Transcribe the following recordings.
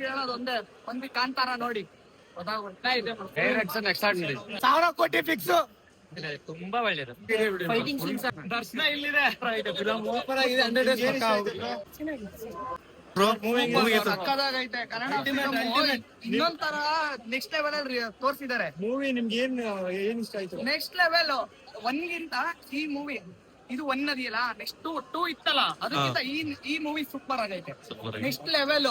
ಹೇಳೋದು ಒಂದೇ ಒಂದಿ ಕಾಂತಾರ ನೋಡಿ ಡೈರೆಕ್ಷನ್ ಎಕ್ಸ್ಟ್ರಾರ್ಡಿನರಿ. 1000 ಕೋಟಿ ಫಿಕ್ಸ್. ತುಂಬಾ ಒಳ್ಳೆಯದು. ಫೈಟಿಂಗ್ ಸೀನ್ಸ್ ದರ್ಶನ ಇಲ್ಲಿದೆ. ಸಕ್ಕದಾಗೈತೆ ಕನ್ನಡ ಇನ್ನೊಂಥರ ನೆಕ್ಸ್ಟ್ ಲೆವೆಲ್ ಅಲ್ಲಿ ತೋರಿಸಿದ್ದಾರೆ ಮೂವಿ. ನಿಮ್ಗೆ ಏನ್ ಇಷ್ಟ ಆಯ್ತು? ನೆಕ್ಸ್ಟ್ ಲೆವೆಲ್ ಒನ್ಗಿಂತ ಈ ಮೂವಿ ಇದು ಒನ್ ಅದೆಯಲ್ಲ, ನೆಕ್ಸ್ಟ್ ಟೂ ಇತ್ತಲ್ಲ ಅದಕ್ಕಿಂತ ಈ ಮೂವಿ ಸೂಪರ್ ಆಗೈತೆ. ನೆಕ್ಸ್ಟ್ ಲೆವೆಲ್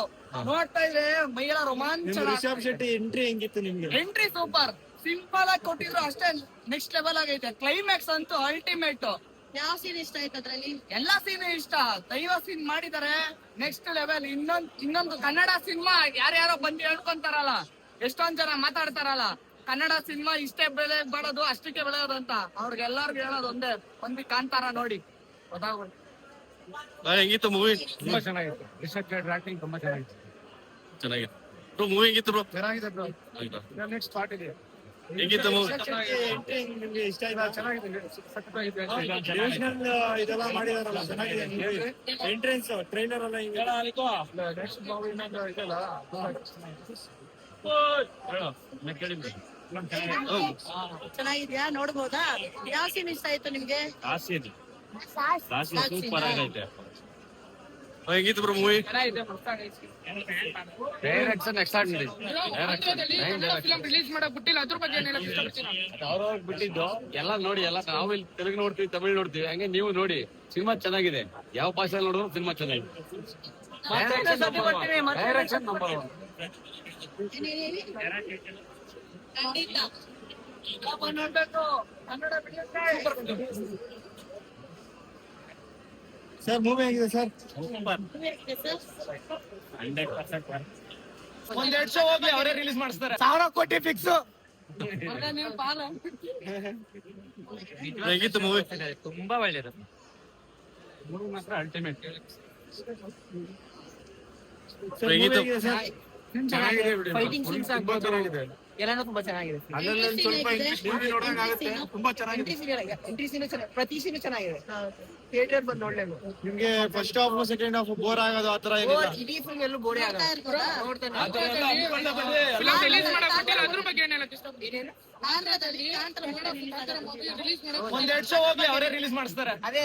ನೋಡ್ತಾ ಇದ್ರೆ ಮೈಯೆಲ್ಲ ರೋಮಾಂಚನ. ರಿಷಬ್ ಶೆಟ್ಟಿ ಎಂಟ್ರಿ ಹೆಂಗಿತ್ತು ನಿಮ್ಗೆ? ಎಂಟ್ರಿ ಸೂಪರ್, ಸಿಂಪಲ್ ಆಗಿ ಕೊಟ್ಟಿದ್ರು ಅಷ್ಟೇ, ನೆಕ್ಸ್ಟ್ ಲೆವೆಲ್ ಆಗೈತೆ. ಕ್ಲೈಮ್ಯಾಕ್ಸ್ ಅಂತೂ ಅಲ್ಟಿಮೇಟ್. ಯಾವ ಸೀನ್ ಇಷ್ಟ ಆಯ್ತು ಅದ್ರಲ್ಲಿ? ಎಲ್ಲಾ ಸೀನ್ ಇಷ್ಟ. ದೈವ ಸೀನ್ ಮಾಡಿದ್ದಾರೆ ನೆಕ್ಸ್ಟ್ ಲೆವೆಲ್. ಇನ್ನೊಂದು ಕನ್ನಡ ಸಿನಿಮಾ ಯಾರ್ಯಾರೋ ಬಂದು ಹೇಳ್ಕೊಂತಾರಲ್ಲ, ಎಷ್ಟೊಂದ್ ಜನ ಮಾತಾಡ್ತಾರಲ್ಲ ಕನ್ನಡ ಸಿನಿಮಾ ಇಷ್ಟೇ ಬೆಲೆ ಬರೋದು ಅಷ್ಟಕ್ಕೆ ಬೆಳೆಯೋದು ಅಂತ, ಅವ್ರಿಗೆಲ್ಲರಿಗೂ ಹೇಳೋದು ಒಂದೇ ಒಂದಿ ಕಾಂತಾರ ನೋಡಿ ಗೊತ್ತಾಗ್ಬೋದು. ಹೆಂಗಿತ್ತು ಮೂವಿ? ತುಂಬಾ ಚೆನ್ನಾಗಿತ್ತು. ರಿಷಬ್ ಶೆಟ್ಟಿ ಆಕ್ಟಿಂಗ್ ತುಂಬಾ ಚೆನ್ನಾಗಿತ್ತು. ಚೆನ್ನಾಗಿತ್ತು ಬ್ರೋ. ಮೂವಿ ಹೆಂಗಿತ್ತು ಬ್ರೋ? ಚೆನ್ನಾಗಿದೆ ಬ್ರೋ. ನೆಕ್ಸ್ಟ್ ಪಾರ್ಟ್ ಇದೆ. ಹೆಂಗಿತ್ತು ಮೂವಿ? ನಿಮ್ಗೆ ಇಷ್ಟ ಆಯ್ತಾ? ಚೆನ್ನಾಗಿದೆ. ಇದೆಲ್ಲ ಮಾಡಿದಾರಲ್ಲ, ಚೆನ್ನಾಗಿದೆ. ಎಂಟ್ರೆನ್ಸ್ ಟ್ರೈಲರ್ ಎಲ್ಲ ಹಿಂಗೆ ನೆಕ್ಸ್ಟ್ ಮೂವಿ ಇದೆಲ್ಲ ಚೆನ್ನಾಗಿದ್ಯಾ? ನೋಡ್ಬೋದಾ? ಯಾವ ಸೀನ್ ಇಷ್ಟ ಆಯ್ತು ನಿಮ್ಗೆ? ಸೂಪರ್ ಆಗೈತೆ. ಹೆಂಗಿತ್ತು bro movie? Direction extraordinary. Release ಮಾಡಕ್ ಬಿಟ್ಟಿಲ್ಲ, ಅದ್ರ ಬಗ್ಗೆ ಏನೆಲ್ಲ ಇಷ್ಟಪಡ್ತೀರಾ? ಅವ್ರವ್ರು ಬಿಟ್ಟಿದ್ದು ಎಲ್ಲ ನೋಡಿ. ಎಲ್ಲ ನಾವು ಇಲ್ಲಿ ತೆಲುಗು ನೋಡ್ತೀವಿ, ತಮಿಳ್ ನೋಡ್ತೀವಿ, ಹಂಗೆ ನೀವು ನೋಡಿ. ಸಿನಿಮಾ ಚೆನ್ನಾಗಿದೆ. ಯಾವ ಭಾಷೆಯಲ್ಲಿ ನೋಡಿದ್ರು ಸಿನಿಮಾ ಚೆನ್ನಾಗಿದೆ. Direction number 1. ಸರ್ ಮೂವಿ ಹೇಗಿದೆ ಸರ್? ಒಂದೆರಡು ಶೋ ಹೋಗ್ಲಿ, ಅವರೇ ರಿಲೀಸ್ ಮಾಡಿಸ್ತಾರೆ. 1000 ಕೋಟಿ ಫಿಕ್ಸ್. ಹೆಂಗಿತ್ತು ಮೂವಿ? ತುಂಬಾ ಒಳ್ಳೆಯದು. ಮೂವಿ ಮಾತ್ರ ಅಲ್ಟಿಮೇಟ್. ಹೇಗಿದೆ ಸರ್? ಚೆನ್ನಾಗಿದೆ. ಫೈಟಿಂಗ್ ಸೀನ್ಸ್ ತುಂಬಾ ಚೆನ್ನಾಗಿದೆ. ಎಲ್ಲಾನು ತುಂಬಾ ಚೆನ್ನಾಗಿದೆ. ಅಲ್ಲಲ್ಲಿ ಸ್ವಲ್ಪ ಇಂಗ್ಲಿಷ್ ಮೂವಿ ನೋಡಿದಂಗೆ ಆಗುತ್ತೆ. ತುಂಬಾ ಚೆನ್ನಾಗಿದೆ. ಎಂಟ್ರಿ ಸೀನ್ ಪ್ರತಿ ಸೀನ್ ಚೆನ್ನಾಗಿದೆ. ಥಿಯೇಟರ್ ಬಂದು ನೋಡ್ಲೇನು. ನಿಮ್ಗೆ first half second half bore ಆಗೋದು ಆತರ ಏನಿಲ್ಲ? ಇಡೀ ಫಿಲ್ಮ್ ಎಲ್ಲೂ ಬೋರ್ಡ್ ಆಗಲ್ಲ. ಅದ್ರ ಬಗ್ಗೆ ಏನೆಲ್ಲ ಆಂಧ್ರದಲ್ಲಿ ರಿಲೀಸ್ ಒಂದೆರಡು ಶೋ ಹೋಗ್ಲಿ, ಅವರೇ ರಿಲೀಸ್ ಮಾಡಿಸ್ತಾರೆ. ಅದೇ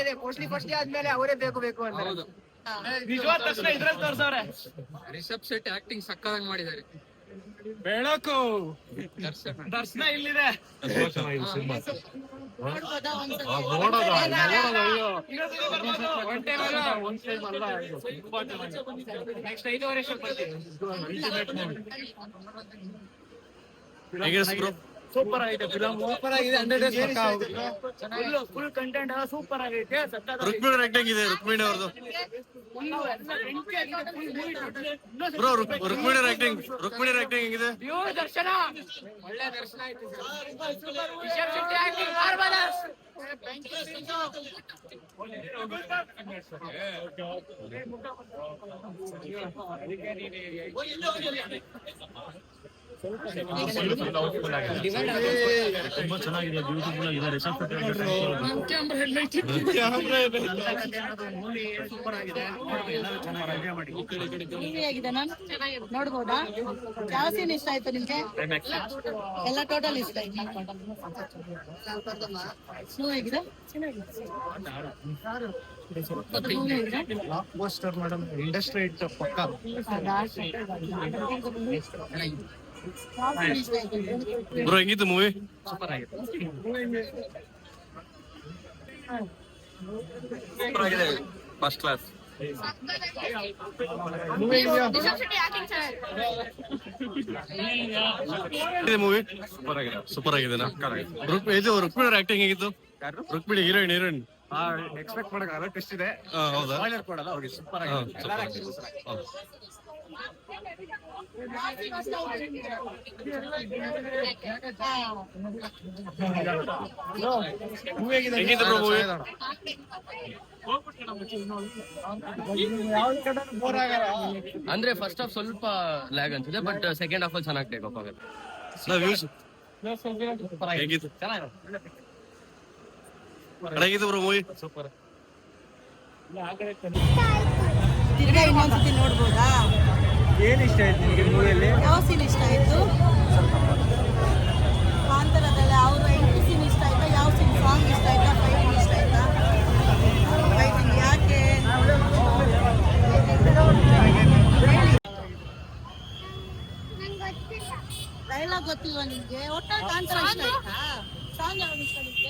ಫಸ್ಟ್ ಆದ್ಮೇಲೆ ಅವರೇ ಬೇಕು ಅಂತ. ನಿಜವಾದ ತಕ್ಷಣ ಇದ್ರಲ್ಲಿ ತೋರ್ಸವ್ರೆ. ರಿಷಬ್ ಶೆಟ್ಟಿ ಆಕ್ಟಿಂಗ್ ಸಕ್ಕದಾಗಿ ಮಾಡಿದ್ದಾರೆ. ಬೆಳಕು ದರ್ಶನ ಇಲ್ಲಿದೆ. ನೋಡ್ಬೋದಾ ಒಂದ್ಸಲ? ನೆಕ್ಸ್ಟ್ 5 ವರ್ಷ ಬರ್ತೀವಿ. ಸೂಪರ್ ಆಗೈತೆ ಫಿಲಮ್. ಸೂಪರ್ ಆಗಿದೆ. 100 ಡೇಸ್ ಫುಲ್ ಕಂಟೆಂಟ್ ಸೂಪರ್ ಆಗೈತೆ. ರುಕ್ಮಿಣಿ ಆಕ್ಟಿಂಗ್ ಇದೆ. ರುಕ್ಮಿಣಿ ಅವ್ರದ್ದು ಬ್ರೋ. ರುಕ್ಮಿಣಿ ಆಕ್ಟಿಂಗ್ ಹೆಂಗಿದೆ? ದರ್ಶನ ಒಳ್ಳೆ ದರ್ಶನ ಆಯ್ತು. Rishabh Shetty acting marvelous. ತುಂಬಾ ಚೆನ್ನಾಗಿದೆ. ಬ್ಯೂಟಿಫುಲ್ ಆಗಿದೆ. ರಿಷಬ್ ಶೆಟ್ಟಿ ಸೂಪರ್ ಆಗಿದೆ. ಮೂವಿ ಆಗಿದೆ ಮ್ಯಾಮ್. ನೋಡ್ಬೋದಾ? ಯಾವ ಸೀನ್ ಇಷ್ಟ ಆಯ್ತು ನಿಮ್ಗೆ? ಎಲ್ಲ ಟೋಟಲ್ ಇಷ್ಟ ಆಯ್ತು. ಮೂವಿ ಆಗಿದೆ. ಪೋಸ್ಟರ್ ಮೇಡಮ್ ಇಂಡಸ್ಟ್ರಿ ಇಟ್ಟು ಪಕ್ಕ. ಬ್ರೋ ಹೆಂಗಿತ್ತು ಮೂವಿ? ಸೂಪರ್ ಆಗಿದೆ. ಸೂಪರ್ ಆಗಿದೆ. First class. ಮೂವಿ ಇದೆಯಾ? ಮೂವಿ ಸೂಪರ್ ಆಗಿದೆ. ಇದು ರುಕ್ಮಿಣಿ ಆಕ್ಟಿಂಗ್ ಹೇಗಿತ್ತು? ರುಕ್ಮಿಣಿ ಹೀರೋಯಿನ್ ಎಕ್ಸ್ಪೆಕ್ಟ್ ಮಾಡಕ್ಕಾಗಲ್ಲ. ಟೆಸ್ಟ್ ಇದೆ. ಹೌದಾ? ಸ್ಪಾಯ್ಲರ್ ಕೊಡಲ್ಲ ಅವ್ರಿಗೆ. ಸೂಪರ್ ಆಗಿದೆ. ಮೂವಿ ಹೇಗಿದೆ? ಹೆಂಗಿತ್ತು ಬ್ರೋ ಮೂವಿ? ಬೋರ್ ಆಗಲ್ಲ. ಅಂದ್ರೆ ಫಸ್ಟ್ ಹಾಫ್ ಸ್ವಲ್ಪ ಲ್ಯಾಗ್ ಅನ್ಸಿದೆ, ಬಟ್ ಸೆಕೆಂಡ್ ಹಾಫ್ ಅಲ್ಲಿ ಚೆನ್ನಾಗಿ ಟೇಕ್ ಆಫ್ ಆಗುತ್ತೆ. ಹೇಗಿತ್ತು? ಹೇಗಿತ್ತು ಬ್ರೋ ಮೂವಿ? ತಿರ್ಗಾ ಇನ್ನೊಂದ್ಸತಿ ನೋಡ್ಬೋದಾ? ಏನ್ ಇಷ್ಟ ಆಯ್ತು ನಿಮಗೆ ಮೂವಿಯಲ್ಲಿ? ಯಾವ ಸೀನ್ ಇಷ್ಟ ಆಯ್ತು? ಕಾಂತಾರದಲ್ಲಿ ಅವ್ರ ಎಂಟ್ರಿ ಸೀನ್ ಇಷ್ಟ ಆಯ್ತಾ? ಯಾವ ಸೀನ್ ಸಾಂಗ್ ಇಷ್ಟ ಆಯ್ತಾ? ಫೈಟಿಂಗ್ ಇಷ್ಟ ಆಯ್ತಾ? ಫೈಟಿಂಗ್ ಯಾಕೆ? ಡೈಲಾಗ್ ಗೊತ್ತಿಲ್ವಾ ನಿಮ್ಗೆ? ಒಟ್ಟಾಗಿ ಕಾಂತಾರ ಇಷ್ಟ ಆಯ್ತಾ? ಸಾಂಗ್ ಯಾವ್ದು ಇಷ್ಟ ಆಯ್ತು?